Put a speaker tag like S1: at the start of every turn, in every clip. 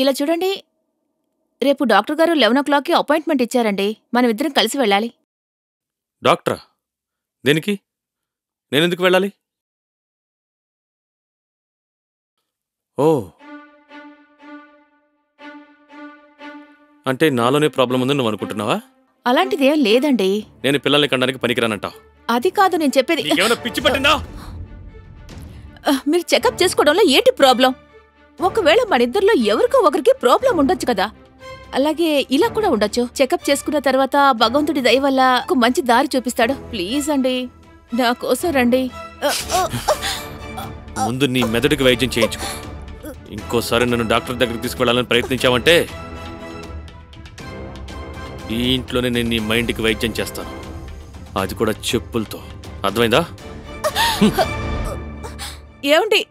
S1: ఇలా చూడండి, రేపు డాక్టర్ గారు 11:00కి అపాయింట్మెంట్ ఇచ్చారండి. మనమిద్దరం కలిసి వెళ్ళాలి.
S2: డాక్టరా? దేనికి? నేనెందుకు వెళ్ళాలి? ఓ, అంటే నాలోనే ప్రాబ్లం ఉందని నువ్వు అనుకుంటున్నావా?
S1: అలాంటిదేం లేదండి.
S2: నేను పిల్లల్ని కనడానికి పనికిరానంటావు?
S1: అది కాదు నేను చెప్పేది.
S2: నీకేమైనా పిచ్చి పట్టిందా?
S1: మీరు చెకప్ చేసుకోవడంలో ఏంటి ప్రాబ్లం? ఒకవేళ మనిద్దరిలో ఎవరికో ఒకరికి ప్రాబ్లం ఉండొచ్చు కదా. అలాగే ఇలా కూడా ఉండొచ్చు. చెకప్ చేసుకున్న తర్వాత భగవంతుడి దయ వల్ల ఒక మంచి దారి చూపిస్తాడు. ప్లీజ్ అండి, నా కోసం రండి.
S2: ముందు నీ మెదడుకి వైద్యం చేయించుకో. ఇంకోసారి నన్ను డాక్టర్ దగ్గరికి తీసుకువెళ్ళాలని ప్రయత్నించావంటే ఈ ఇంట్లోనే నేను నీ మైండ్కి వైద్యం చేస్తాను, అది కూడా చెప్పులతో. అర్థమైందా?
S1: ఏమండి?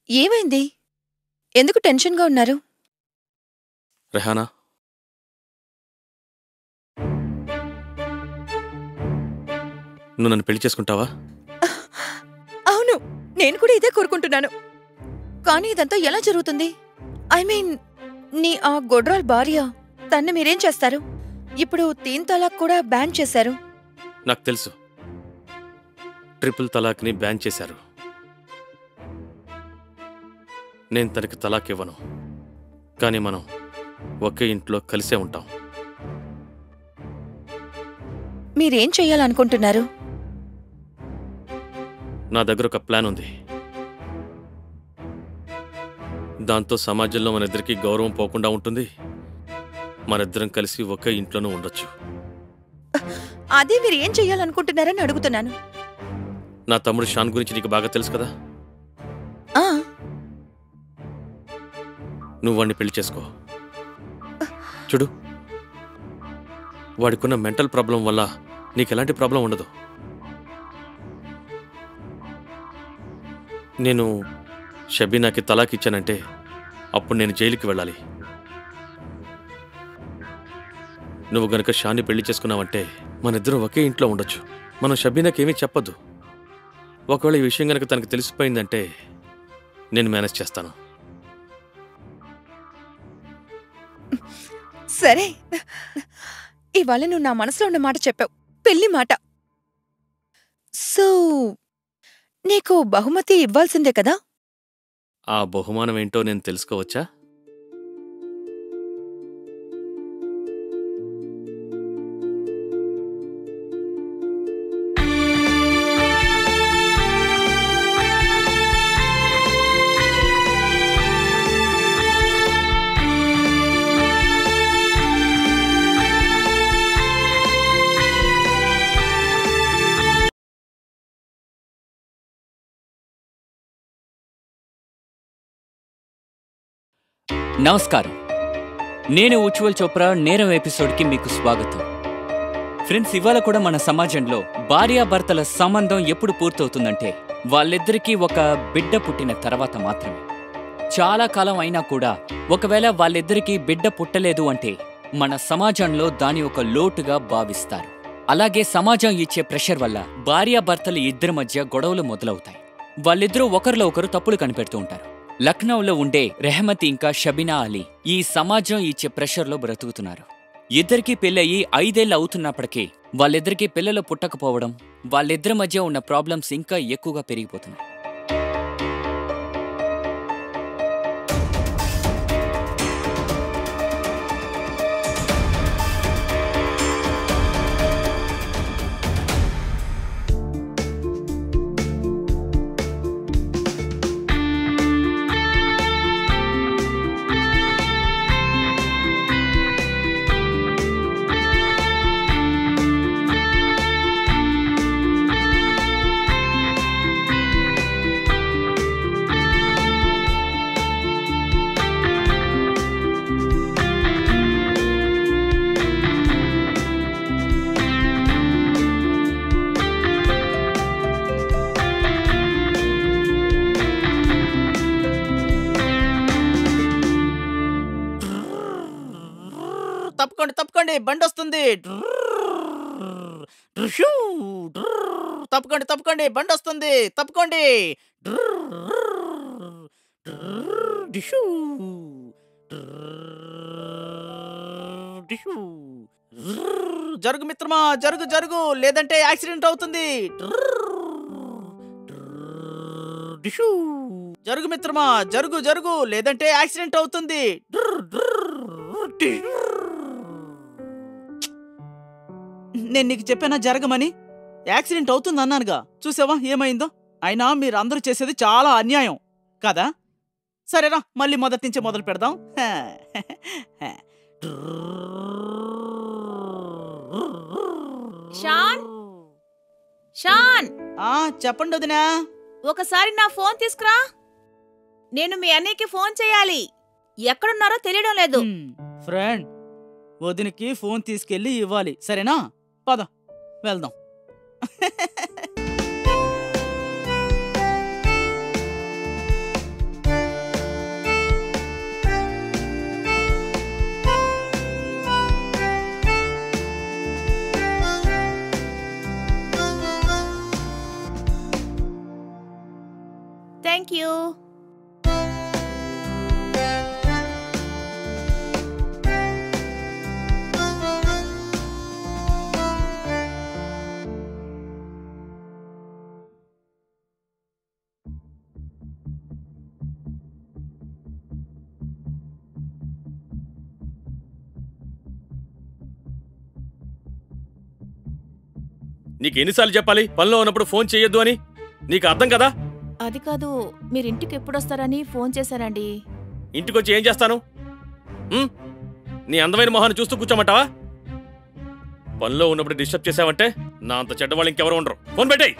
S3: ఏమైంది? ఎందుకు టెన్షన్గా ఉన్నారు?
S2: రెహానా, నువ్వు నన్ను పెళ్లి చేసుకుంటావా?
S3: అవును, నేను కూడా ఇదే కోరుకుంటున్నాను. కానీ ఇదంతా ఎలా జరుగుతుంది? ఐ మీన్, నీ ఆ గొడ్రాల్ భార్య, తన్ని మీరేం చేస్తారు? ఇప్పుడు 3 తలాక్ కూడా బ్యాన్ చేశారు.
S2: నాకు తెలుసు, ట్రిపుల్ తలాక్ని బ్యాన్ చేశారు. నేను తనకి తలాక్ ఇవ్వను, కానీ మనం ఒకే ఇంట్లో కలిసే ఉంటాం.
S3: మీరేం చెయ్యాలనుకుంటున్నారు?
S2: నా దగ్గర ఒక ప్లాన్ ఉంది. దాంతో సమాజంలో మన ఇద్దరికి గౌరవం పోకుండా ఉంటుంది. మనిద్దరం కలిసి ఒకే ఇంట్లోనూ ఉండొచ్చు.
S3: అదే మీరు ఏం చెయ్యాలనుకుంటున్నారని అడుగుతున్నాను.
S2: నా తమ్ముడు షాన్ గురించి నీకు బాగా తెలుసు కదా.
S3: ఆ,
S2: నువ్వు వాడిని పెళ్లి చేసుకో. చూడు, వాడికున్న మెంటల్ ప్రాబ్లం వల్ల నీకు ఎలాంటి ప్రాబ్లం ఉండదు. నేను షబీనాకి తలాక్ ఇచ్చానంటే అప్పుడు నేను జైలుకి వెళ్ళాలి. నువ్వు గనక షాన్ని పెళ్లి చేసుకున్నావంటే మనిద్దరం ఒకే ఇంట్లో ఉండొచ్చు. మనం షబీనాకి ఏమీ చెప్పద్దు. ఒకవేళ ఈ విషయం గనక తనకు తెలిసిపోయిందంటే నేను మేనేజ్ చేస్తాను.
S3: సరే, ఇవాళ నువ్వు నా మనసులో ఉన్న మాట చెప్పావు, పెళ్లి మాట. సో నీకు బహుమతి ఇవ్వాల్సిందే కదా?
S2: ఆ బహుమానం ఏంటో నేను తెలుసుకోవచ్చా?
S4: నమస్కారం, నేను ఉజ్వల్ చోప్రా. నేరం ఎపిసోడ్కి మీకు స్వాగతం. ఫ్రెండ్స్, ఇవాళ కూడా మన సమాజంలో భార్యాభర్తల సంబంధం ఎప్పుడు పూర్తవుతుందంటే వాళ్ళిద్దరికీ ఒక బిడ్డ పుట్టిన తర్వాత మాత్రమే. చాలా కాలం అయినా కూడా ఒకవేళ వాళ్ళిద్దరికీ బిడ్డ పుట్టలేదు అంటే మన సమాజంలో దాని ఒక లోటుగా భావిస్తారు. అలాగే సమాజం ఇచ్చే ప్రెషర్ వల్ల భార్యాభర్తల ఇద్దరి మధ్య గొడవలు మొదలవుతాయి. వాళ్ళిద్దరూ ఒకరిలో ఒకరు తప్పులు కనిపెడుతూ ఉంటారు. లక్నోలో ఉండే రెహమతి ఇంకా షబీనా అలీ ఈ సమాజం ఇచ్చే ప్రెషర్లో బ్రతుకుతున్నారు. ఇద్దరికీ పెళ్ళయి 5 ఏళ్ళు అవుతున్నప్పటికీ వాళ్ళిద్దరికీ పిల్లలు పుట్టకపోవడం, వాళ్ళిద్దరి మధ్య ఉన్న ప్రాబ్లమ్స్ ఇంకా ఎక్కువగా పెరిగిపోతున్నాయి.
S5: తప్పుకోండి బండి వస్తుంది. తప్పుకోండి తప్పుకోండి బండి వస్తుంది, తప్పుకోండి. జరుగు మిత్రమా, జరుగు జరుగు, లేదంటే యాక్సిడెంట్ అవుతుంది. జరుగు మిత్రమా, జరుగు జరుగు, లేదంటే యాక్సిడెంట్ అవుతుంది. నేను నీకు చెప్పానా జరగమని? యాక్సిడెంట్ అవుతుంది అన్నానుగా, చూసావా ఏమైందో? అయినా మీరందరూ చేసేది చాలా అన్యాయం కదా. సరేరా, మళ్ళీ మొదటి నుంచే మొదలు పెడదాం.
S1: షాన్, షాన్,
S5: చెప్పండి వదినా.
S1: ఒకసారి నా ఫోన్ తీసుకురా. నేను మీ అన్నయ్యకి ఫోన్ చేయాలి. ఎక్కడున్నారో తెలియడం లేదు.
S5: ఫ్రెండ్, వదినకి ఫోన్ తీసుకెళ్ళి ఇవ్వాలి, సరేనా? పద వెళ్దాం.
S1: Thank you.
S2: నీకు ఎన్నిసార్లు చెప్పాలి పనిలో ఉన్నప్పుడు ఫోన్ చేయొద్దు అని? నీకు అర్థం కదా?
S1: అది కాదు, మీరింటికి ఎప్పుడొస్తారని ఫోన్ చేశానండి.
S2: ఇంటికొచ్చి ఏం చేస్తాను? నీ అందమైన మొహాన్ని చూస్తూ కూర్చోమంటావా? పనిలో ఉన్నప్పుడు డిస్టర్బ్ చేసావంటే నా అంత చెడ్డవాళ్ళు ఇంకెవరు ఉండరు. ఫోన్ పెట్టేయ్.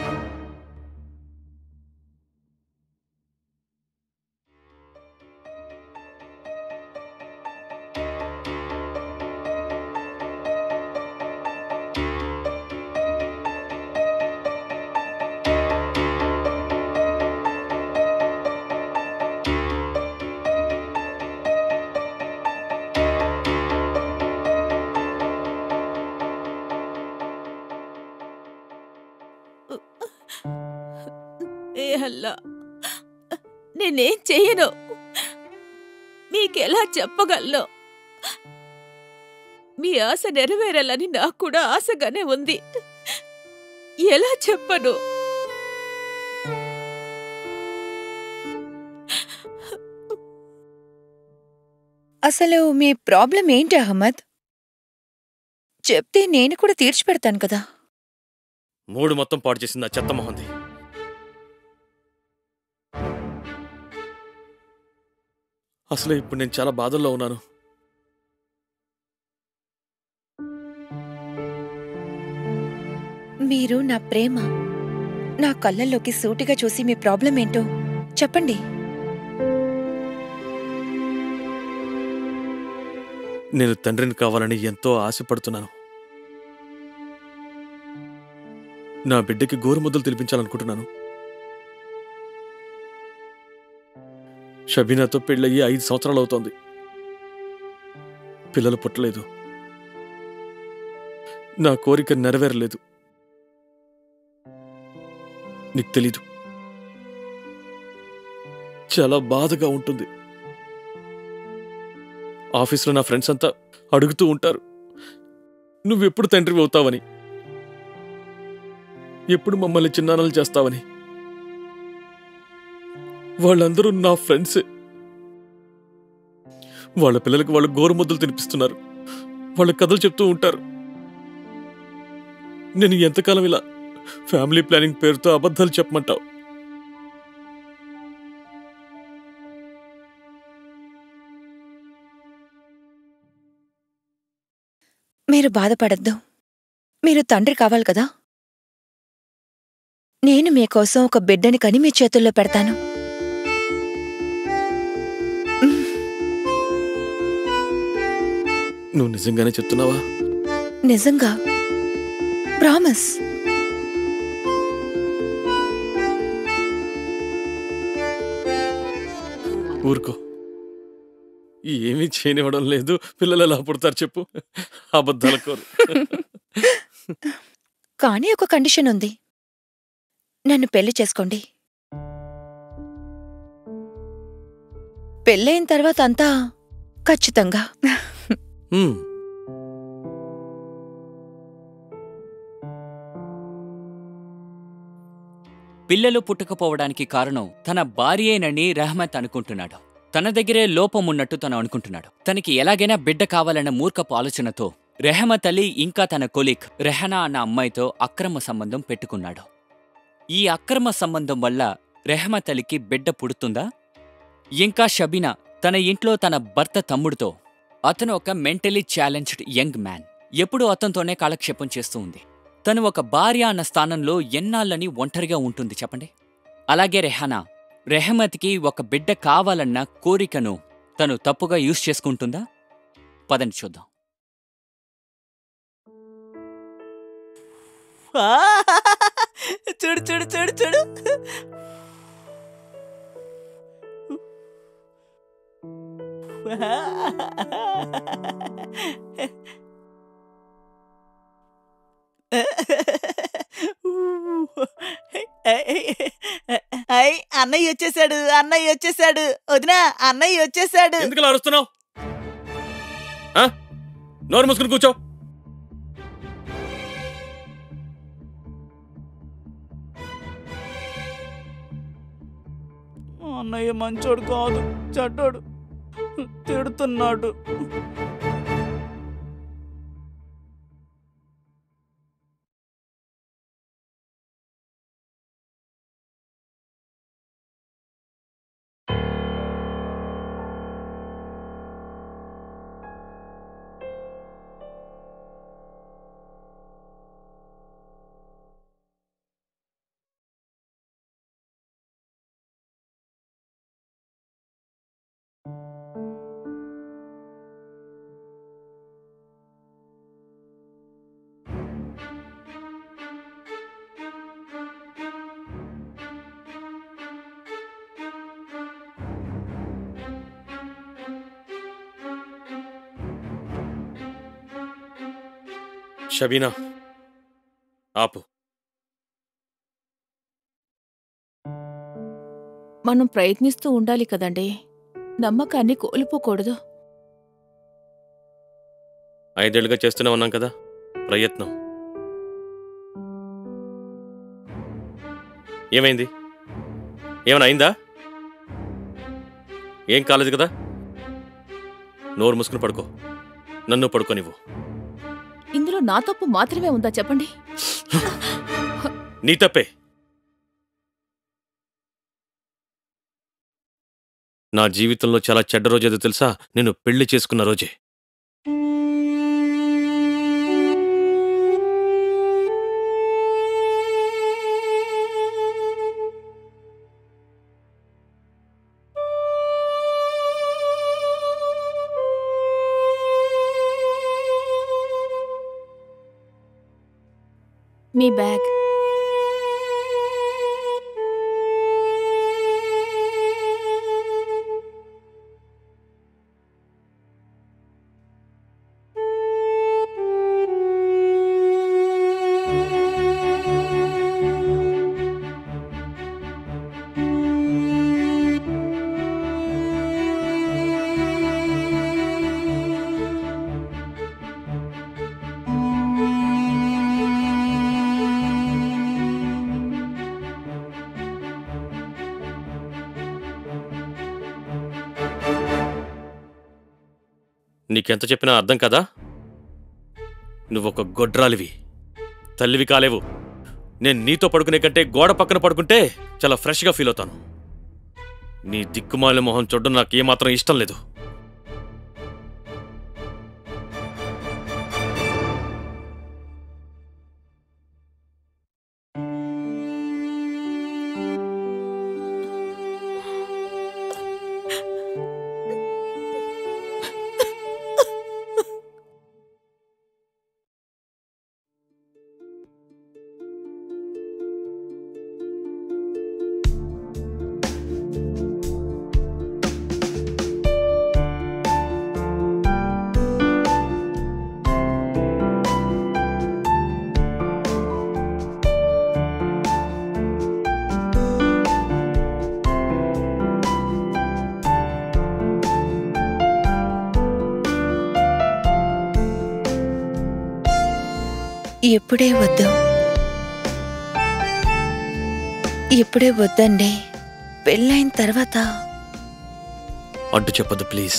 S1: ఏ అల్లా, నేనేం చెయ్యను, మీకెలా చెప్పగలను? మీ ఆశ నెరవేరాలని నాకు కూడా ఆశగానే ఉంది. ఎలా చెప్పను?
S3: అసలు మీ ప్రాబ్లం ఏంటి అహ్మద్? చెప్తే నేను కూడా తీర్చిపెడతాను కదా.
S2: మూడు మొత్తం పాడు చేసింది ఆ చెత్త మొహంది. అసలే ఇప్పుడు నేను చాలా బాధల్లో ఉన్నాను.
S3: మీరు నా ప్రేమ, నా కళ్ళల్లోకి సూటిగా చూసి మీ ప్రాబ్లం ఏంటో చెప్పండి.
S2: నేను తండ్రిని కావాలని ఎంతో ఆశపడుతున్నాను. నా బిడ్డకి గోరుముద్దలు తినిపించాలనుకుంటున్నాను. షబీనాతో పెళ్ళయ్యి 5 సంవత్సరాలు అవుతోంది. పిల్లలు పుట్టలేదు. నా కోరిక నెరవేరలేదు. నీకు తెలీదు, చాలా బాధగా ఉంటుంది. ఆఫీస్లో నా ఫ్రెండ్స్ అంతా అడుగుతూ ఉంటారు, నువ్వెప్పుడు తండ్రివి అవుతావని, ఎప్పుడు మమ్మల్ని చిన్నాన్నలు చేస్తావని. వాళ్ళందరూ నా ఫ్రెండ్సే. వాళ్ళ పిల్లలకు వాళ్ళు గోరుముద్దలు తినిపిస్తున్నారు, వాళ్ళ కథలు చెప్తూ ఉంటారు. నేను ఎంతకాలం ఇలా ఫ్యామిలీ ప్లానింగ్ పేరుతో అబద్ధాలు చెప్పమంటావు?
S3: మీరు బాధపడద్దు. మీరు తండ్రి కావాలి కదా. నేను మీకోసం ఒక బిడ్డని కని మీ చేతుల్లో పెడతాను.
S2: నువ్వు నిజంగానే చెప్తున్నావా?
S3: నిజంగా, ప్రామిస్.
S2: ఊరుకో, ఏమీ చేయనివ్వడం లేదు. పిల్లలు ఎలా పుడతారు చెప్పు? అబద్ధాల కోరు.
S3: కానీ ఒక కండిషన్ ఉంది. నన్ను పెళ్లి చేసుకోండి. పెళ్ళైన తర్వాత అంతా ఖచ్చితంగా.
S2: హ్మ్.
S4: పిల్లలు పుట్టకపోవడానికి కారణం తన భార్యేనని రెహమత్ అనుకుంటున్నాడు. తన దగ్గరే లోపం ఉన్నట్టు తను అనుకుంటున్నాడు. తనకి ఎలాగైనా బిడ్డ కావాలన్న మూర్ఖపు ఆలోచనతో రెహమత్ అలీ ఇంకా తన కొలీగ్ రెహనా అన్న అమ్మాయితో అక్రమ సంబంధం పెట్టుకున్నాడు. ఈ అక్రమ సంబంధం వల్ల రెహమత్ అలీకి బిడ్డ పుడుతుందా? ఇంకా షబీనా తన ఇంట్లో తన భర్త తమ్ముడితో, అతను ఒక మెంటలీ ఛాలెంజ్డ్ యంగ్ మ్యాన్, ఎప్పుడూ అతనితోనే కాలక్షేపం చేస్తూ ఉంది. తను ఒక భార్య అన్న స్థానంలో ఎన్నాళ్ళని ఒంటరిగా ఉంటుంది చెప్పండి. అలాగే రెహానా రెహమత్కి ఒక బిడ్డ కావాలన్న కోరికను తను తప్పుగా యూజ్ చేసుకుంటుందా? పదండి చూద్దాం.
S5: చూడు చూడు చూడు చూడు. అన్నయ్య వచ్చేసాడు, అన్నయ్య వచ్చేసాడు. వదినా, అన్నయ్య వచ్చేసాడు.
S2: ఎందుకు అరుస్తున్నావు? నోరు మూసుకుని కూర్చో.
S5: అన్నయ్య మంచోడు కాదు, చెడ్డోడు, తిడుతున్నాడు.
S2: షబీనా, ఆపు.
S1: మనం ప్రయత్నిస్తూ ఉండాలి కదండి. నమ్మకాన్ని కోల్పోకూడదు.
S2: 5 ఏళ్లుగా చేస్తూనే ఉన్నాం కదా ప్రయత్నం. ఏమైంది? ఏమైనా అయిందా? ఏం కాలేదు కదా? నోరు మూసుకుని పడుకో. నన్ను పడుకోనివ్వు.
S1: ఇందులో నా తప్పు మాత్రమే ఉందా చెప్పండి?
S2: నీ తప్పే. నా జీవితంలో చాలా చెడ్డ రోజేదో తెలుసా? నేను పెళ్లి చేసుకున్న రోజే.
S1: మీ బ్యాగ్.
S2: నీకెంత చెప్పినా అర్థం కదా? నువ్వొక గొడ్రాలివి, తల్లివి కాలేవు. నేను నీతో పడుకునే కంటే గోడ పక్కన పడుకుంటే చాలా ఫ్రెష్గా ఫీల్ అవుతాను. నీ దిక్కుమాల మొహం చూడడం నాకు ఏమాత్రం ఇష్టం లేదు.
S3: ఇప్పుడే వద్దు. ఇప్పుడే వద్దండి. పెళ్ళైన తర్వాత.
S2: అడ్డు చెప్పదు ప్లీజ్.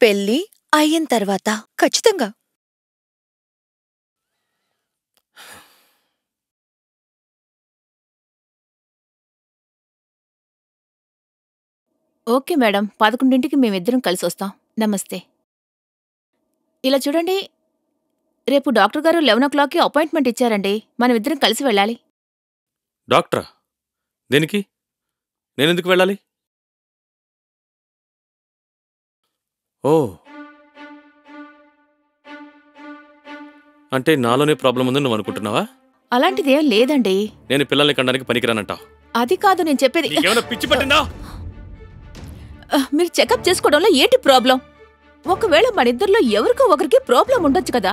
S3: పెళ్ళి అయిన తర్వాత ఖచ్చితంగా.
S1: ఓకే మేడం, 11ంటికి మేమిద్దరం కలిసి వస్తాం. నమస్తే. ఇలా చూడండి, రేపు డాక్టర్ గారు 11 అపాయింట్మెంట్ ఇచ్చారండి. మనమిద్దరం కలిసి వెళ్ళాలి.
S2: డాక్టరా? దేనికి? నేనెందుకు వెళ్ళాలి? ఓ, అంటే నాలోనే ప్రాబ్లం ఉందని నువ్వు అనుకుంటున్నావా?
S1: అలాంటిదేం లేదండి.
S2: నేను పిల్లల్ని కనడానికి పనికిరానంటావు?
S1: అది కాదు నేను చెప్పేది.
S2: నీకేమైనా పిచ్చి పట్టిందా?
S1: మీరు చెకప్ చేసుకోవడంలో ఏంటి ప్రాబ్లం? ఒకవేళ మనిద్దరిలో ఎవరికో ఒకరికి ప్రాబ్లం ఉండొచ్చు కదా.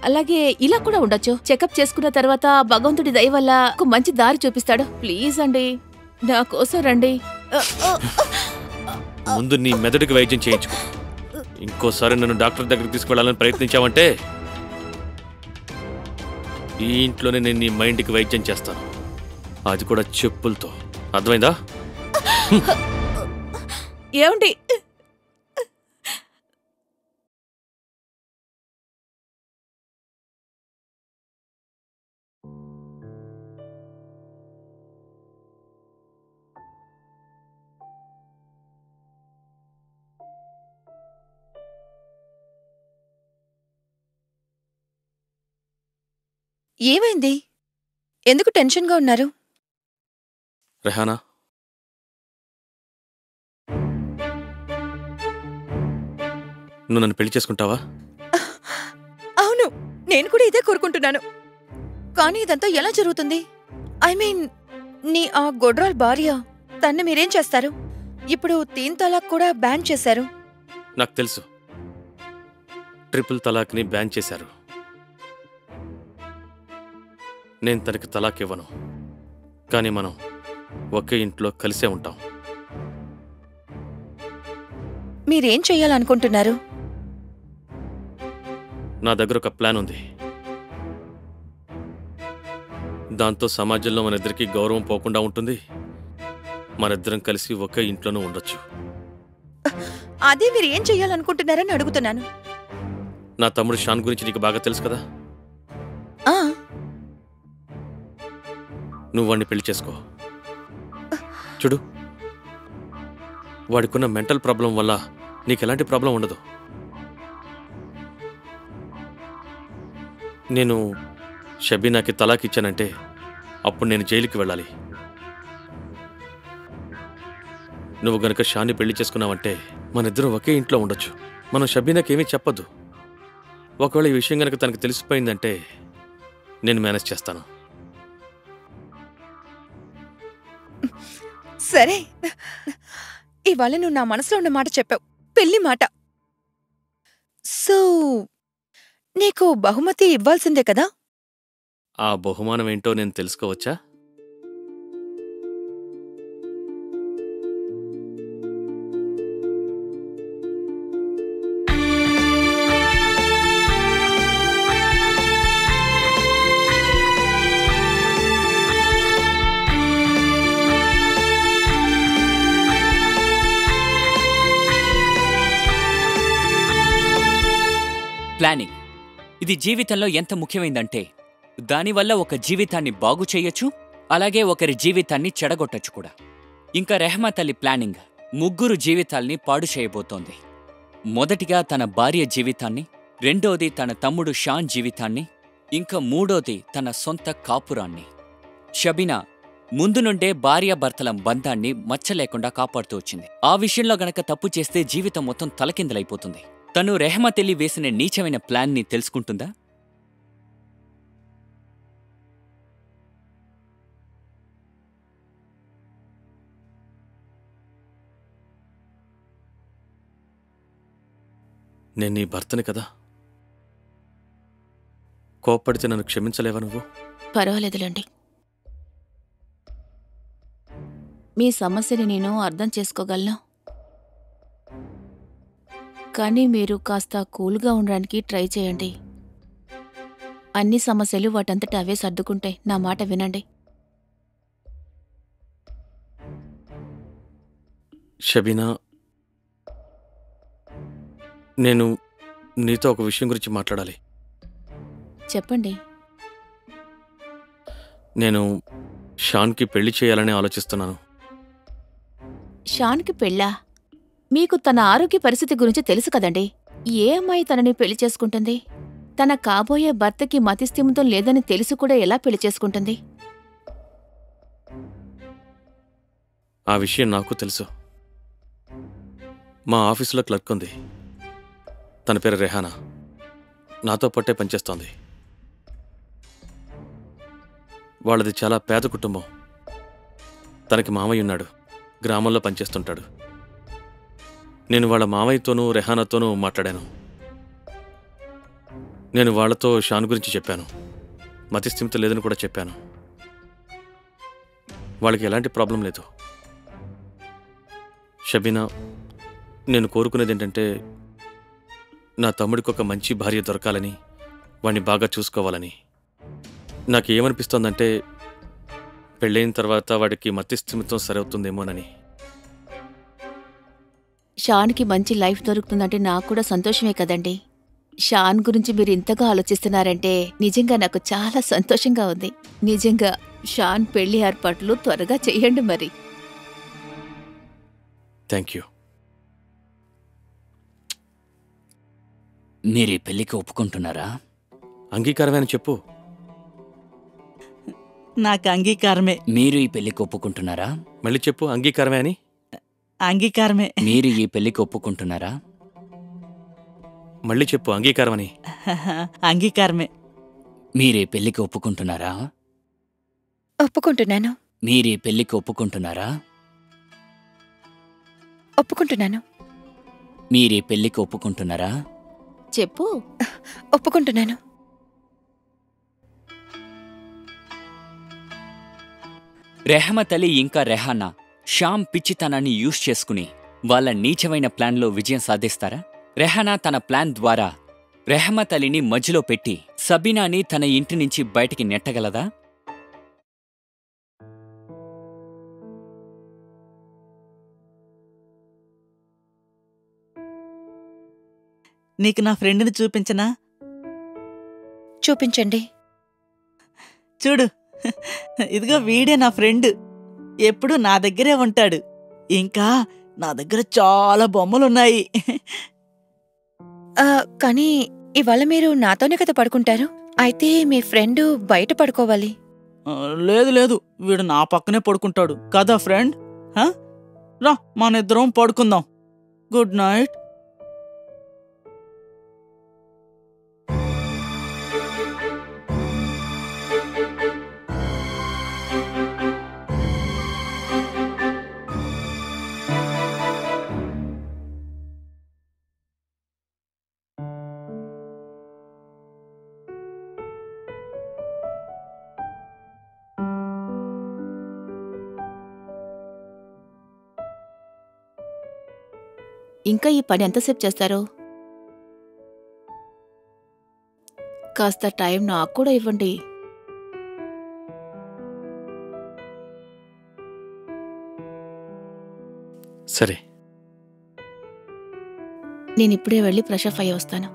S1: అలాగే ఇలా కూడా ఉండొచ్చు. చెకప్ చేసుకున్న తర్వాత భగవంతుడి దయ వల్ల ఒక మంచి దారి చూపిస్తాడు. ప్లీజ్ అండి, నా కోసం రండి.
S2: ముందు నీ మెదడుకి వైద్యం చేయించుకో. ఇంకోసారి నన్ను డాక్టర్ దగ్గరికి తీసుకెళ్లాలని ప్రయత్నించావంటే ఈ ఇంట్లోనే నేను నీ మైండ్కి వైద్యం చేస్తాను. అది కూడా చెప్పులతో. అర్థమైందా?
S1: ఏమండి?
S3: ఏమైంది? ఎందుకు టెన్షన్గా ఉన్నారు?
S2: రెహానా, నువ్వు నన్ను పెళ్లి చేసుకుంటావా?
S3: అవును, నేను కూడా ఇదే కోరుకుంటున్నాను. కానీ ఇదంతా ఎలా జరుగుతుంది? ఐ మీన్, నీ ఆ గొడ్రాల్ భార్య, తన్ని మీరేం చేస్తారు? ఇప్పుడు 3 తలాక్ కూడా బ్యాన్ చేశారు.
S2: నాకు తెలుసు, ట్రిపుల్ తలాక్ని బ్యాన్ చేశారు. నేను తనకి తలాక్ ఇవ్వను, కానీ మనం ఒకే ఇంట్లో కలిసే ఉంటాం.
S3: మీరేం చెయ్యాలనుకుంటున్నారు?
S2: నా దగ్గర ఒక ప్లాన్ ఉంది. దాంతో సమాజంలో మన ఇద్దరికి గౌరవం పోకుండా ఉంటుంది. మనిద్దరం కలిసి ఒకే ఇంట్లోనూ ఉండొచ్చు.
S3: అదే మీరు ఏం చెయ్యాలనుకుంటున్నారని అడుగుతున్నాను.
S2: నా తమ్ముడు షాన్ గురించి నీకు బాగా తెలుసు కదా.
S3: ఆ,
S2: నువ్వు వాడిని పెళ్లి చేసుకో. చూడు, వాడికున్న మెంటల్ ప్రాబ్లం వల్ల నీకు ఎలాంటి ప్రాబ్లం ఉండదు. నేను షబీనాకి తలాక్ ఇచ్చానంటే అప్పుడు నేను జైలుకి వెళ్ళాలి. నువ్వు గనక షాన్ని పెళ్లి చేసుకున్నావంటే మనిద్దరం ఒకే ఇంట్లో ఉండొచ్చు. మనం షబీనాకి ఏమీ చెప్పొద్దు. ఒకవేళ ఈ విషయం గనక తనకు తెలిసిపోయిందంటే నేను మేనేజ్ చేస్తాను.
S3: సరే, ఇవాళ నువ్వు నా మనసులో ఉన్న మాట చెప్పావు, పెళ్లి మాట. సో నీకు బహుమతి ఇవ్వాల్సిందే కదా?
S2: ఆ బహుమానం ఏంటో నేను తెలుసుకోవచ్చా?
S4: ప్లానింగ్ ఇది జీవితంలో ఎంత ముఖ్యమైందంటే దానివల్ల ఒక జీవితాన్ని బాగు చేయొచ్చు, అలాగే ఒకరి జీవితాన్ని చెడగొట్టచ్చు కూడా. ఇంకా రెహమా తల్లి ప్లానింగ్ 3 జీవితాల్ని పాడు చేయబోతోంది. మొదటిగా తన భార్య జీవితాన్ని, రెండోది తన తమ్ముడు షాన్ జీవితాన్ని, ఇంకా మూడోది తన సొంత కాపురాన్ని. షబీనా ముందు నుండే భార్యాభర్తల బంధాన్ని మచ్చలేకుండా కాపాడుతూ వచ్చింది. ఆ విషయంలో గనక తప్పు చేస్తే జీవితం మొత్తం తలకిందలైపోతుంది. తను రెహమా తల్లి వేసిన నీచమైన ప్లాన్ని తెలుసుకుంటుందా?
S2: నేను నీ భర్తని కదా. కోప్పడితే నన్ను క్షమించలేవా నువ్వు?
S1: పర్వాలేదులేండి. మీ సమస్యని నేను అర్థం చేసుకోగలను. కానీ మీరు కాస్త కూల్గా ఉండడానికి ట్రై చేయండి. అన్ని సమస్యలు వాటంతట అవే సర్దుకుంటాయి. నా మాట వినండి.
S2: షబీనా, నేను నీతో ఒక విషయం గురించి మాట్లాడాలి.
S1: చెప్పండి.
S2: నేను షాన్కి పెళ్లి చేయాలని ఆలోచిస్తున్నాను.
S1: షాన్కి పెళ్ళా? మీకు తన ఆరోగ్య పరిస్థితి గురించి తెలుసు కదండి. ఏ అమ్మాయి తనని పెళ్లి చేసుకుంటుంది? తన కాబోయే భర్తకి మతిస్థిమితం లేదని తెలిసి కూడా ఎలా పెళ్లి చేసుకుంటుంది?
S2: ఆ విషయం నాకు తెలుసు. మా ఆఫీసులో క్లర్క్ ఉంది. తన పేరు రెహానా. నాతో పట్టే పనిచేస్తోంది. వాళ్ళది చాలా పేద కుటుంబం. తనకి మామయ్య ఉన్నాడు. గ్రామంలో పనిచేస్తుంటాడు. నేను వాళ్ళ మామయ్యతోనూ రెహానాతోనూ మాట్లాడాను. నేను వాళ్లతో షాన్ గురించి చెప్పాను. మతిస్థిమితం లేదని కూడా చెప్పాను. వాళ్ళకి ఎలాంటి ప్రాబ్లం లేదు. షబీనా, నేను కోరుకునేది ఏంటంటే నా తమ్ముడికి ఒక మంచి భార్య దొరకాలని, వాణ్ణి బాగా చూసుకోవాలని. నాకు ఏమనిపిస్తోందంటే పెళ్ళైన తర్వాత వాడికి మతిస్థిమితం సరవుతుందేమోనని.
S1: షాన్కి మంచి లైఫ్ దొరుకుతుందంటే నాకు కూడా సంతోషమే కదండి. షాన్ గురించి మీరు ఇంతగా ఆలోచిస్తున్నారంటే నిజంగా నాకు చాలా సంతోషంగా ఉంది. నిజంగా షాన్ పెళ్లి ఏర్పాట్లు త్వరగా చెయ్యండి మరి.
S2: Thank you.
S4: మీరు ఈ పెళ్లికి ఒప్పుకుంటున్నారా?
S2: అంగీకారమే అని చెప్పు.
S5: నాకు అంగీకారమే.
S4: మీరు ఈ పెళ్లికి ఒప్పుకుంటున్నారా?
S2: మళ్ళీ చెప్పు. అంగీకారమే అని.
S5: అంగీకారమే.
S4: మీరు ఈ పెళ్లికి ఒప్పుకుంటున్నారా?
S2: మళ్ళీ చెప్పు. అంగీకారమని.
S5: అంగీకారమే.
S4: మీరు ఈ పెళ్లికి ఒప్పుకుంటున్నారా?
S3: ఒప్పుకుంటున్నాను.
S4: మీరు ఈ పెళ్లికి ఒప్పుకుంటున్నారా?
S3: ఒప్పుకుంటున్నాను.
S4: మీరు ఈ పెళ్లికి ఒప్పుకుంటున్నారా?
S1: చెప్పు.
S3: ఒప్పుకుంటున్నాను.
S4: రెహమత్ అలీ ఇంకా రెహానా షామ్ పిచ్చితనాన్ని యూజ్ చేసుకుని వాళ్ళ నీచమైన ప్లాన్లో విజయం సాధిస్తారా? రెహానా తన ప్లాన్ ద్వారా రెహమత్ అలీని మధ్యలో పెట్టి సబీనాని తన ఇంటి నుంచి బయటికి నెట్టగలదా?
S5: నీకు నా ఫ్రెండ్ని చూపించనా?
S3: చూపించండి.
S5: చూడు, ఇదిగో వీడే నా ఫ్రెండ్. ఎప్పుడూ నా దగ్గరే ఉంటాడు. ఇంకా నా దగ్గర చాలా బొమ్మలున్నాయి.
S3: కానీ ఇవాళ మీరు నాతోనే కదా పడుకుంటారు. అయితే మీ ఫ్రెండ్ బయట పడుకోవాలి.
S5: లేదు లేదు, వీడు నా పక్కనే పడుకుంటాడు కదా ఫ్రెండ్. రా, మనిద్దరం పడుకుందాం. Good night.
S1: ఇంకా ఈ పని ఎంతసేపు చేస్తారు? కాస్త టైం నాకు కూడా ఇవ్వండి.
S2: సరే.
S1: నేనిప్పుడే వెళ్ళి ఫ్రెష్ అప్ అయ్యి వస్తాను.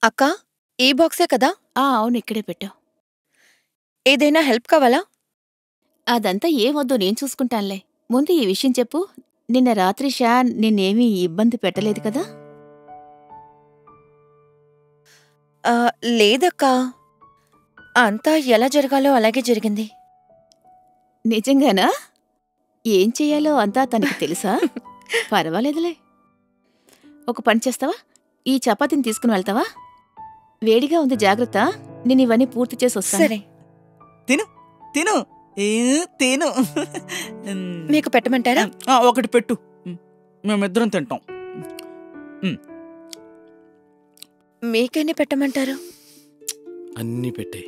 S3: అక్కా, ఈ బాక్సే కదా?
S1: అవును, ఇక్కడే పెట్టావు.
S3: ఏదైనా హెల్ప్ కావాలా?
S1: అదంతా ఏమొద్దు, నేను చూసుకుంటానులే. ముందు ఈ విషయం చెప్పు. నిన్న రాత్రి షాన్ నిన్నేమీ ఇబ్బంది పెట్టలేదు కదా?
S3: లేదక్కా, అంతా ఎలా జరగాలో అలాగే జరిగింది.
S1: నిజంగానా? ఏం చెయ్యాలో అంతా తనకి తెలుసా? పర్వాలేదులే. ఒక పని చేస్తావా? ఈ చపాతీని తీసుకుని వెళ్తావా? వేడిగా ఉంది, జాగ్రత్త. నేను ఇవన్నీ పూర్తి చేసి వస్తాను.
S3: సరే,
S5: తిను తిను తిను.
S3: మీకు పెట్టమంటారా?
S5: ఒకటి పెట్టు, మేమిద్దరం తింటాం.
S3: మీకెన్ని పెట్టమంటారు?
S2: అన్నీ పెట్టే.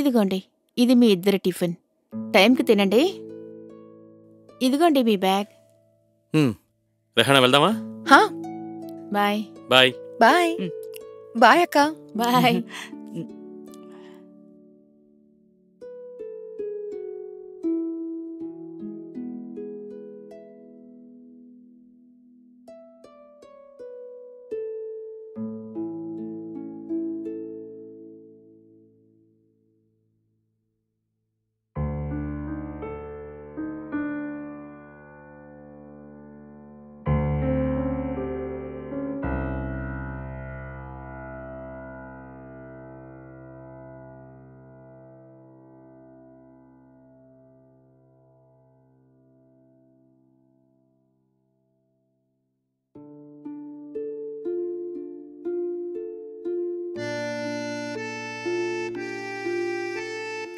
S1: ఇదిగోండి, ఇది మీ ఇద్దరి టిఫిన్. టైంకి తినండి. ఇదిగోండి మీ బ్యాగ్.
S2: రెహానా, వెళ్దామా?
S3: హా,
S1: బాయ్.
S2: బాయ్.
S3: బాయ్. బాయ్ అక్కా.
S1: బాయ్.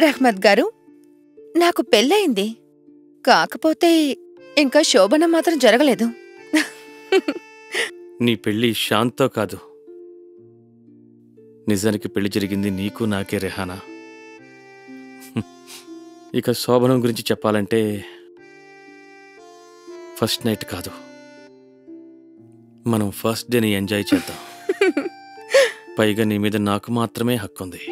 S3: రహ్మత్ గారు, నాకు పెళ్ళయింది. కాకపోతే ఇంకా శోభనం మాత్రం జరగలేదు.
S2: నీ పెళ్లి షాన్తో కాదు, నిజానికి పెళ్లి జరిగింది నీకు నాకే రెహానా. ఇక శోభనం గురించి చెప్పాలంటే ఫస్ట్ నైట్ కాదు, మనం ఫస్ట్ డేని ఎంజాయ్ చేద్దాం. పైగా నీ మీద నాకు మాత్రమే హక్కుంది.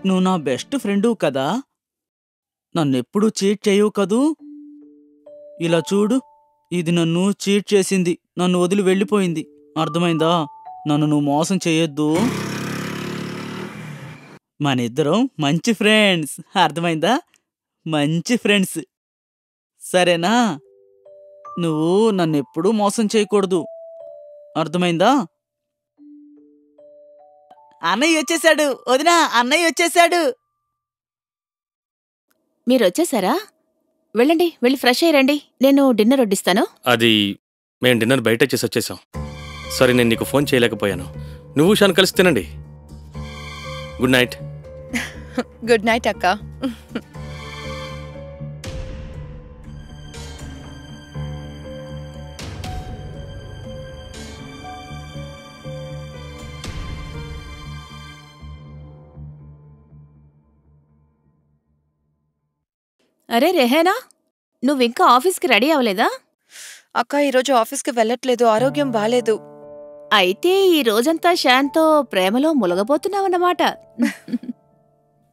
S5: నువ్వు నా బెస్ట్ ఫ్రెండు కదా, నన్నెప్పుడు చీట్ చేయవు కదూ. ఇలా చూడు, ఇది నన్ను చీట్ చేసింది, నన్ను వదిలి వెళ్ళిపోయింది. అర్థమైందా? నన్ను నువ్వు మోసం చేయొద్దు. మనిద్దరం మంచి ఫ్రెండ్స్. అర్థమైందా? మంచి ఫ్రెండ్స్, సరేనా? నువ్వు నన్నెప్పుడూ మోసం చేయకూడదు. అర్థమైందా? అన్నయ్య వచ్చేసాడు. వదినా, అన్నయ్య వచ్చేసాడు.
S1: మీరొచ్చేసారా? వెళ్ళండి, వెళ్ళి ఫ్రెష్ అయ్యి నేను డిన్నర్ వడ్డిస్తాను.
S2: అది మేము డిన్నర్ బయట చేసి వచ్చేసాం. సారీ, నేను నీకు ఫోన్ చేయలేకపోయాను. నువ్వు షాన్ కలిసి తినండి. Good night.
S3: గుడ్ నైట్ అక్క.
S1: అరే రెహేనా, నువ్వింకా ఆఫీస్కి రెడీ అవ్వలేదా?
S3: అక్క ఈరోజు ఆఫీస్కి వెళ్ళట్లేదు, ఆరోగ్యం బాలేదు.
S1: అయితే ఈ రోజంతా శాన్తో ప్రేమలో ములగబోతున్నావన్నమాట.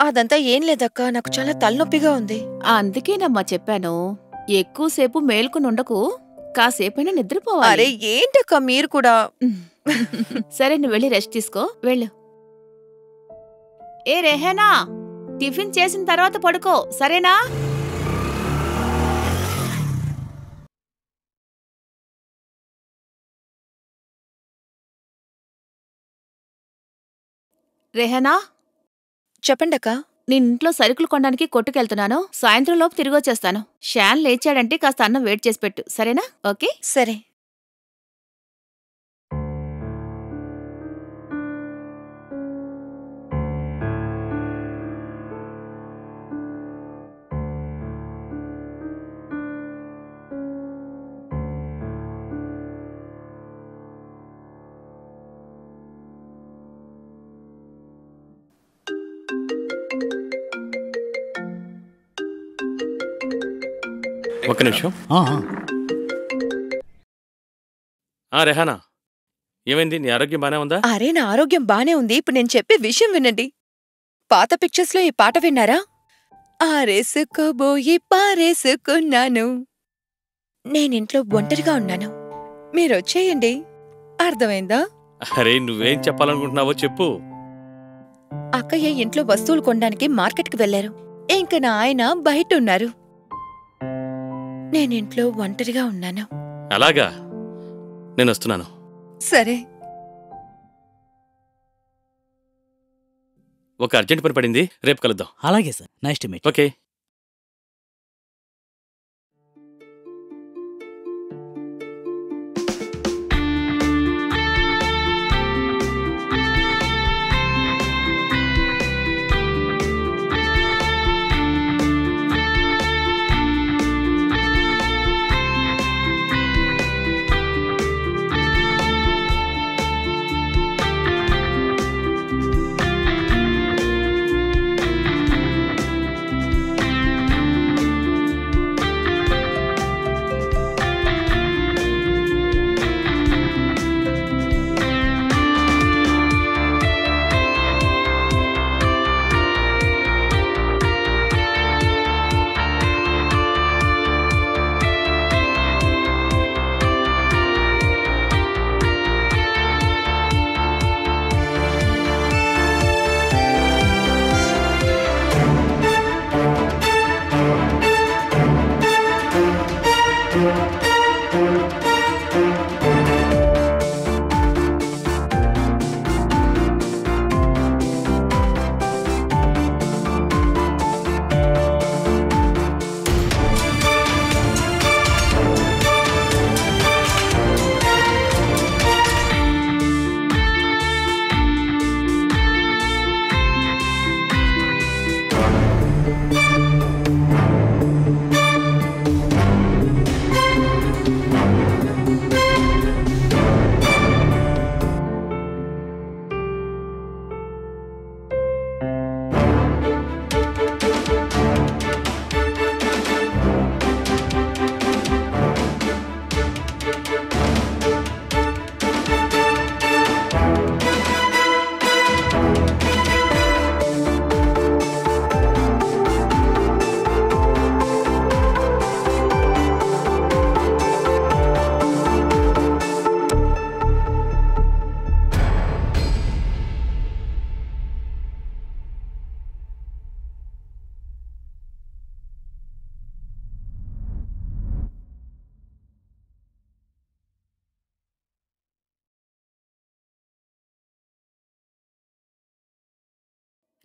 S3: అదంతా ఏం లేదక్క, నాకు చాలా తలనొప్పిగా ఉంది.
S1: అందుకేనమ్మా చెప్పాను, ఎక్కువసేపు మేల్కొనుండకు, కాసేపైనా నిద్రపోవాలి.
S3: అరే ఏంటక్క మీరు కూడా.
S1: సరే నువ్వు వెళ్ళి రెస్ట్ తీసుకో, వెళ్ళు. ఏ రెహేనా, టిఫిన్ చేసిన తర్వాత పడుకో, సరేనా? రెహనా,
S3: చెప్పండక్క.
S1: నేనింట్లో సరుకులు కొనడానికి కొట్టుకెళ్తున్నాను, సాయంత్రం లోపు తిరిగొచ్చేస్తాను. శాన్ లేచాడంటే కాస్త అన్నం వేడి చేసి పెట్టు, సరేనా? ఓకే
S3: సరే.
S2: ఒక్క నిమిషం. రెహానా, ఏమైంది? నీ ఆరోగ్యం బానే ఉందా?
S3: అరే నా ఆరోగ్యం బానే ఉంది. ఇప్పుడు నేను చెప్పే విషయం వినండి. పాత పిక్చర్స్ లో ఈ పాట విన్నారా? ఆరేసుకోబోయి పారేసుకున్నాను, నేనింట్లో ఒంటరిగా ఉన్నాను, మీరొచ్చేయండి. అర్థమైందా?
S2: అరే నువ్వేం చెప్పాలనుకుంటున్నావో చెప్పు.
S3: అక్కయ్య ఇంట్లో వస్తువులు కొనడానికి మార్కెట్కి వెళ్లారు. ఇంక నా ఆయన బయటున్నారు. నేనింట్లో ఒంటరిగా ఉన్నాను.
S2: అలాగా, నేను వస్తున్నాను.
S3: సరే.
S2: ఒక అర్జెంట్ పని పడింది, రేపు కలుద్దాం.
S5: అలాగే sir, nice to meet.
S2: Okay.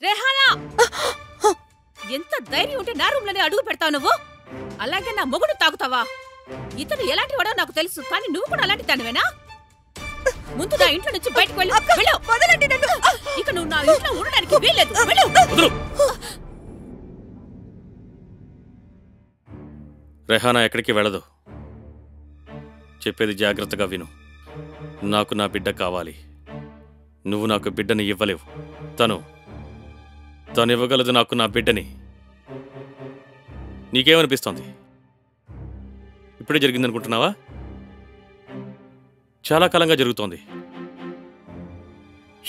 S1: Rehana, ఎంత ధైర్యం ఉంటే నా రూమ్ లోనే అడుగు పెడతావు నువ్వు? అలాగే నా మొగుడు తాగుతావా? ఇతను ఎలాంటి వాడో నాకు తెలుసు, కానీ నువ్వు కూడా అలాంటి దానివేనా? ముందు నా ఇంట్లో నుంచి బయటకు వెళ్ళు. వెళ్ళు.
S3: వదలండి నన్ను.
S1: ఇక నువ్వు నా ఇంట్లో ఉండడానికి వీల్లేదు. వెళ్ళు.
S2: వదులు. రెహానా ఎక్కడికి వెళ్ళదు. చెప్పేది జాగ్రత్తగా విను. నాకు నా బిడ్డ కావాలి. నువ్వు నాకు బిడ్డని ఇవ్వలేవు. తను ఇవ్వగలదు నాకు నా బిడ్డని. నీకేమనిపిస్తోంది? ఇప్పుడే జరిగిందనుకుంటున్నావా? చాలా కాలంగా జరుగుతోంది.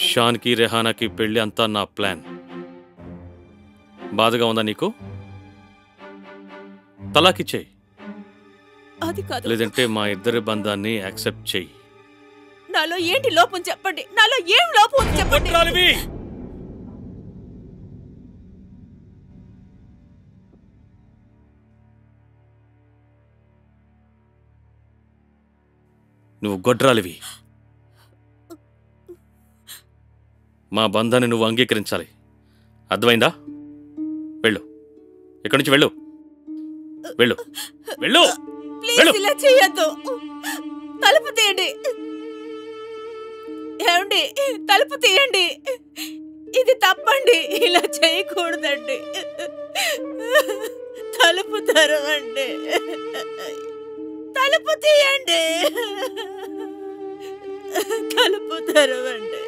S2: షాన్కి రెహానాకి పెళ్లి అంతా నా ప్లాన్. బాధగా ఉందా నీకు? తలాకిచ్చేయి.
S1: అది కాదు.
S2: లేదంటే మా ఇద్దరి బంధాన్ని యాక్సెప్ట్ చెయ్యి.
S1: నాలో ఏంటి లోపం చెప్పండి. నాలో ఏం లోపం ఉంది చెప్పండి.
S2: నువ్వు గొడ్రాలివి. మా బంధాన్ని నువ్వు అంగీకరించాలి. అర్థమైందా? వెళ్ళు. ఇక్కడి నుంచి వెళ్ళు. వెళ్ళు. వెళ్ళు.
S1: ప్లీజ్ ఇలా చేయొద్దు. తలుపు తీయండి. ఏమండి, తలుపు తీయండి. ఇది తప్పండి. ఇలా చేయకూడదండి. తలుపు తెరవండి. తలుపు తీయండి. తలుపు తెరవండి.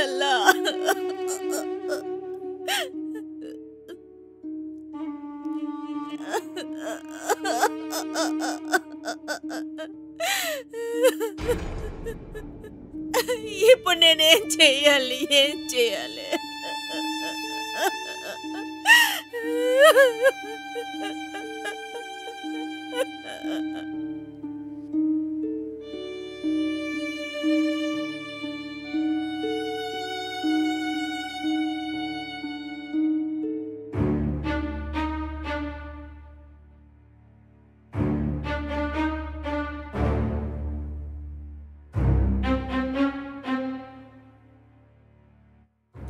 S1: ఎలా ఇప్పుడు నేనేం చెయ్యాలి? ఏం చెయ్యాలి?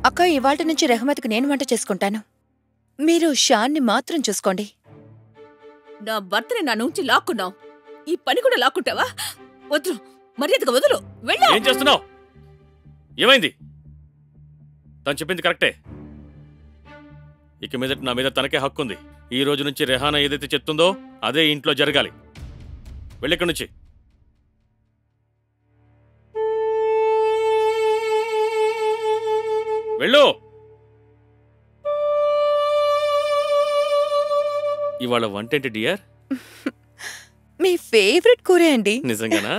S3: అక్క, ఇవాల్టి నుంచి రెహమత్కి నేను వంట చేసుకుంటాను. మీరు షాన్ని మాత్రం చూసుకోండి.
S1: నా భర్తని నా నుంచి లాక్కున్నావు. ఈ పని కూడా లాక్కుంటావా? వద్దు, మర్యాదగా వదులు. వెళ్ళు.
S2: ఏం చేస్తున్నావు? ఏమైంది? తను చెప్పింది కరెక్టే. ఇక మీద నా మీద తనకే హక్కుంది. ఈ రోజు నుంచి రెహానా ఏదైతే చెప్తుందో అదే ఇంట్లో జరగాలి. వెళ్ళిక్కడి నుంచి. వెళ్ళు. ఇవాళ వంటేంటి డియర్?
S3: మీ ఫేవరెట్ కూరే అండి.
S2: నిజంగానా?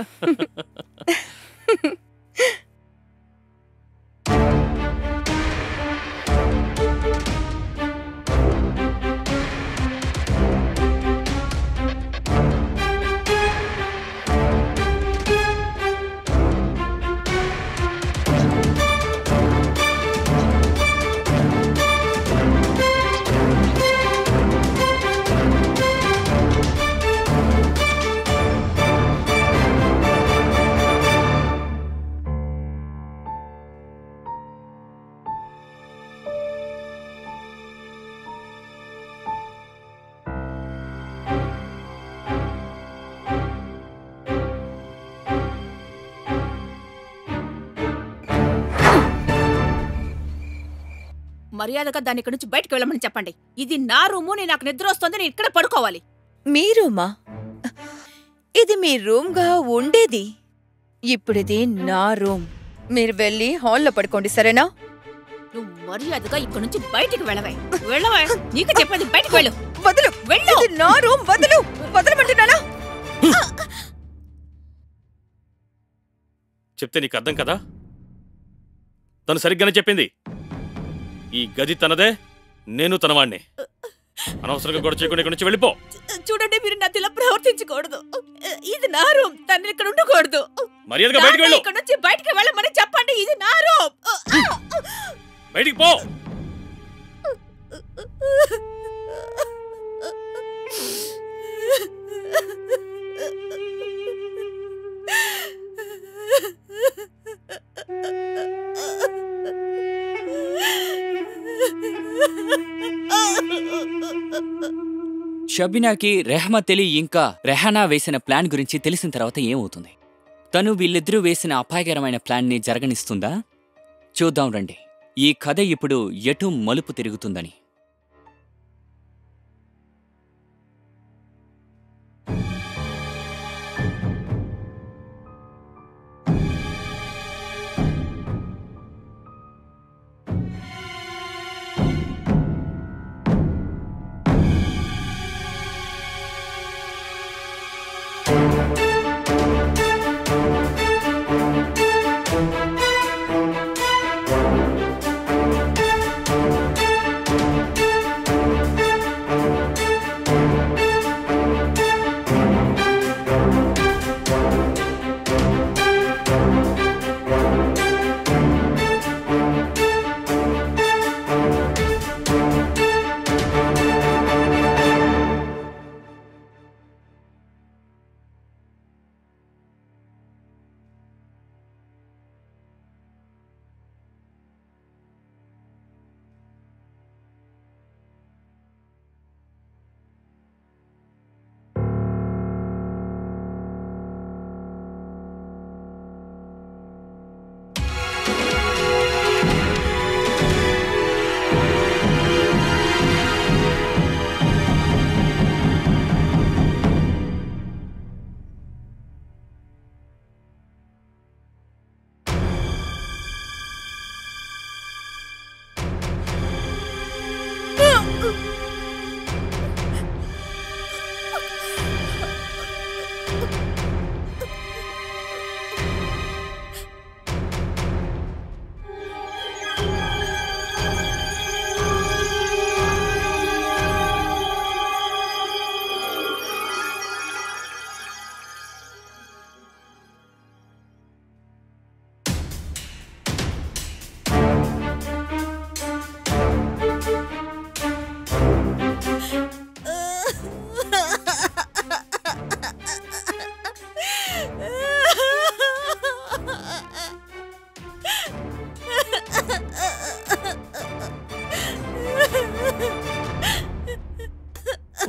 S1: మర్యాదగా దాన్ని ఇక్కడి నుంచి బయటకు వెళ్ళమని చెప్పండి. ఇది నా రూము. నేను నాకు నిద్ర వస్తుంది. నేను ఇక్కడ పడుకోవాలి.
S3: మీ రూమా? ఇది మీ రూమ్గా ఉండేది. ఇప్పుడిది నా రూమ్. మీరు వెళ్ళి హాల్లో పడుకోండి, సరేనా?
S1: నువ్వు మర్యాదగా ఇక్కడి నుంచి బయటికి వెళ్ళవే. వెళ్ళవే. నీకు చెప్పేది బయటికి వెళ్ళు.
S3: వదులు.
S1: వెళ్ళు.
S3: ఇది నా రూమ్. వదులు. వదలమంటున్నానా?
S2: చెప్తే నీకు అర్థం కదా? తను సరిగ్గానే చెప్పింది. ఈ గది తనదే, నేను తనవాణ్ణి. అనవసరంగా గొడవ చేయకుండా ఇక్కడి నుంచి వెళ్ళిపో.
S1: చూడండి, మీరు నాతో ఇలా ప్రవర్తించకూడదు. ఇది నా రూమ్. తను ఇక్కడ ఉండకూడదు.
S2: మర్యాదగా బయటికి వెళ్ళు.
S1: ఇక్కడ నుంచి బయటికి వెళ్ళమని చెప్పండి. ఇది నా రూమ్.
S2: బయటికి పో.
S4: షబీనాకి రెహమత్ అలీ ఇంకా రెహానా వేసిన ప్లాన్ గురించి తెలిసిన తర్వాత ఏమవుతుంది? తను వీళ్ళిద్దరూ వేసిన అపాయకరమైన ప్లాన్ని జరగనిస్తుందా? చూద్దాం రండి, ఈ కథ ఇప్పుడు ఎటు మలుపు తిరుగుతుందని.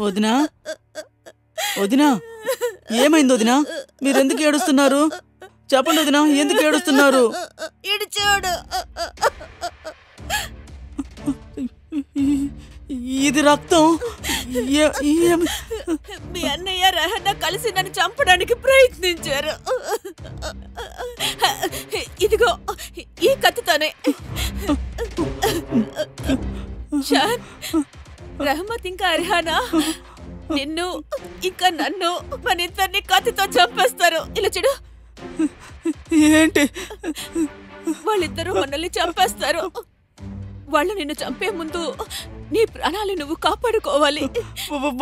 S5: వదినా, వదినా, ఏమైంది వదినా? మీరెందుకు ఏడుస్తున్నారు? చెప్పండి వదినా, ఎందుకు ఏడుస్తున్నారు?
S3: ఇడిచాడు.
S5: ఇది రక్తం.
S1: మీ అన్నయ్య రెహానా కలిసి నన్ను చంపడానికి ప్రయత్నించారు. ఇదిగో ఈ కత్తితోనే. షాన్, రెహమత్ ఇంకా రెహానా నిన్ను ఇంకా నన్ను మన ఇద్దరిని కత్తితో చంపేస్తారు. ఇలా చూడు.
S5: ఏంటి?
S1: వాళ్ళిద్దరూ మనల్ని చంపేస్తారు. వాళ్ళు నిన్ను చంపే ముందు నీ ప్రాణాలు నువ్వు కాపాడుకోవాలి.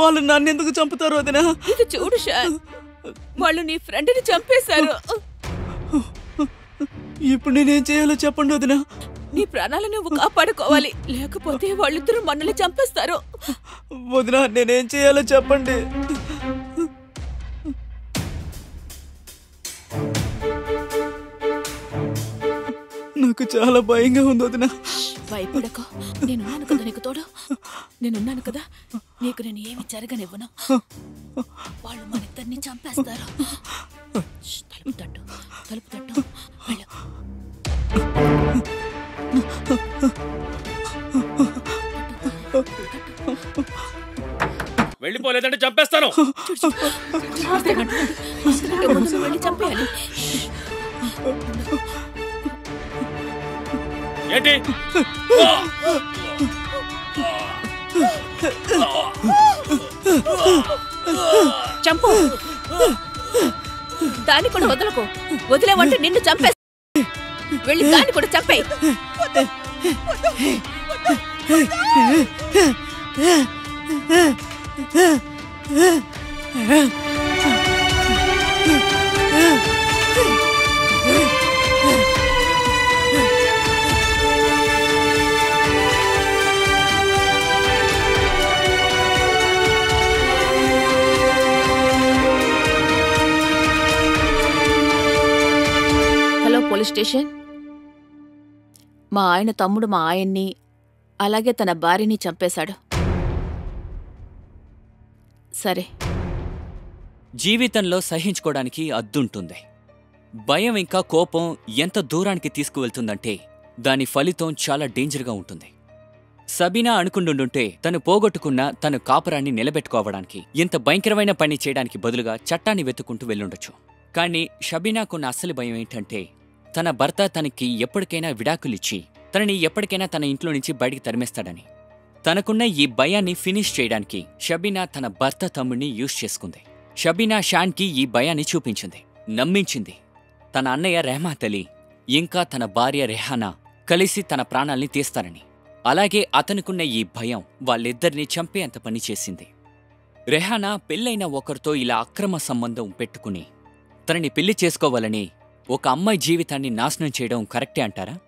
S5: వాళ్ళు నన్ను ఎందుకు చంపుతారు వదినా?
S1: ఇది చూడు షాన్, వాళ్ళు నీ ఫ్రెండ్ని చంపేశారు.
S5: ఇప్పుడు నేనేం చేయాలో చెప్పండి వదినా.
S1: నీ ప్రాణాలు నువ్వు కాపాడుకోవాలి, లేకపోతే వాళ్ళిద్దరూ మనల్ని చంపేస్తారు.
S5: వదినా, నేనేం చేయాలో చెప్పండి. నాకు చాలా భయంగా ఉంది వదినా.
S1: భయపడకు, నేనున్నాను కదా నీకు తోడు. నేనున్నాను కదా, నీకు నేను ఏమి జరగనివ్వను. వాళ్ళు మన ఇద్దరిని చంపేస్తారు. తలుపు తట్టు, తలుపు తట్టు. వెళ్ళు.
S2: వెళ్ళిపోలేదంటే చంపేస్తాను.
S1: వెళ్ళి చంపేయాలి.
S2: ఏంటి?
S1: చంపు. దాన్ని కూడా వదలకు. వదిలేమంటే నిన్ను చంపే. వెళ్ళి దాన్ని కూడా చంపే. Hello police station. మా ఆయన తమ్ముడు మా ఆయన్ని అలాగే తన భార్యని చంపేశాడు. సరే.
S4: జీవితంలో సహించుకోవడానికి అద్దుంటుంది. భయం ఇంకా కోపం ఎంత దూరానికి తీసుకువెళ్తుందంటే దాని ఫలితం చాలా డేంజర్గా ఉంటుంది. సబీనా అనుకుంటుంటే తను పోగొట్టుకున్న తన కాపురాన్ని నిలబెట్టుకోవడానికి ఇంత భయంకరమైన పని చేయడానికి బదులుగా చట్టాన్ని వెతుక్కుంటూ వెళ్ళుండొచ్చు. కానీ షబీనాకున్న అసలు భయం ఏంటంటే తన భర్త తనకి ఎప్పటికైనా విడాకులిచ్చి తనని ఎప్పటికైనా తన ఇంట్లో నుంచి బయటికి తరిమేస్తాడని. తనకున్న ఈ భయాన్ని ఫినిష్ చేయడానికి షబీనా తన భర్త తమ్ముడిని యూజ్ చేసుకుంది. షబీనా షాన్కి ఈ భయాన్ని చూపించింది, నమ్మించింది. తన అన్నయ్య రెహమాత్ అలీ ఇంకా తన భార్య రెహానా కలిసి తన ప్రాణాల్ని తీస్తారని. అలాగే అతనుకున్న ఈ భయం వాళ్ళిద్దరినీ చంపేంత పని చేసింది. రెహానా పెళ్ళైన ఒకరితో ఇలా అక్రమ సంబంధం పెట్టుకుని తనని పెళ్లి చేసుకోవాలని ఒక అమ్మాయి జీవితాన్ని నాశనం చేయడం కరెక్టే అంటారా?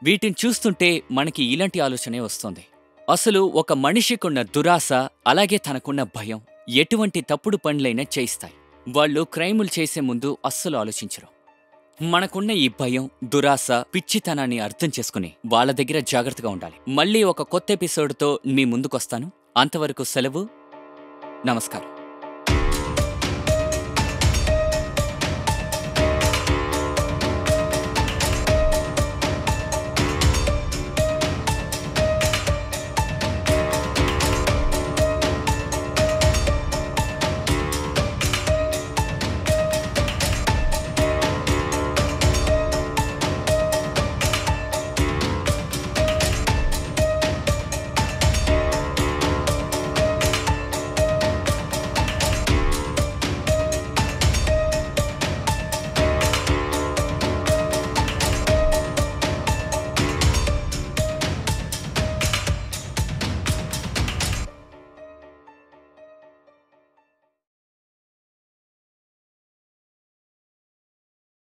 S4: వీటిని చూస్తుంటే మనకి ఇలాంటి ఆలోచనే వస్తుంది. అసలు ఒక మనిషికున్న దురాశ అలాగే తనకున్న భయం ఎటువంటి తప్పుడు పనులైనా చేయిస్తాయి. వాళ్ళు క్రైములు చేసే ముందు అస్సలు ఆలోచించరు. మనకున్న ఈ భయం, దురాశ, పిచ్చితనాన్ని అర్థం చేసుకుని వాళ్ళ దగ్గర జాగ్రత్తగా ఉండాలి. మళ్ళీ ఒక కొత్త ఎపిసోడ్తో మీ ముందుకొస్తాను. అంతవరకు సెలవు. నమస్కారం.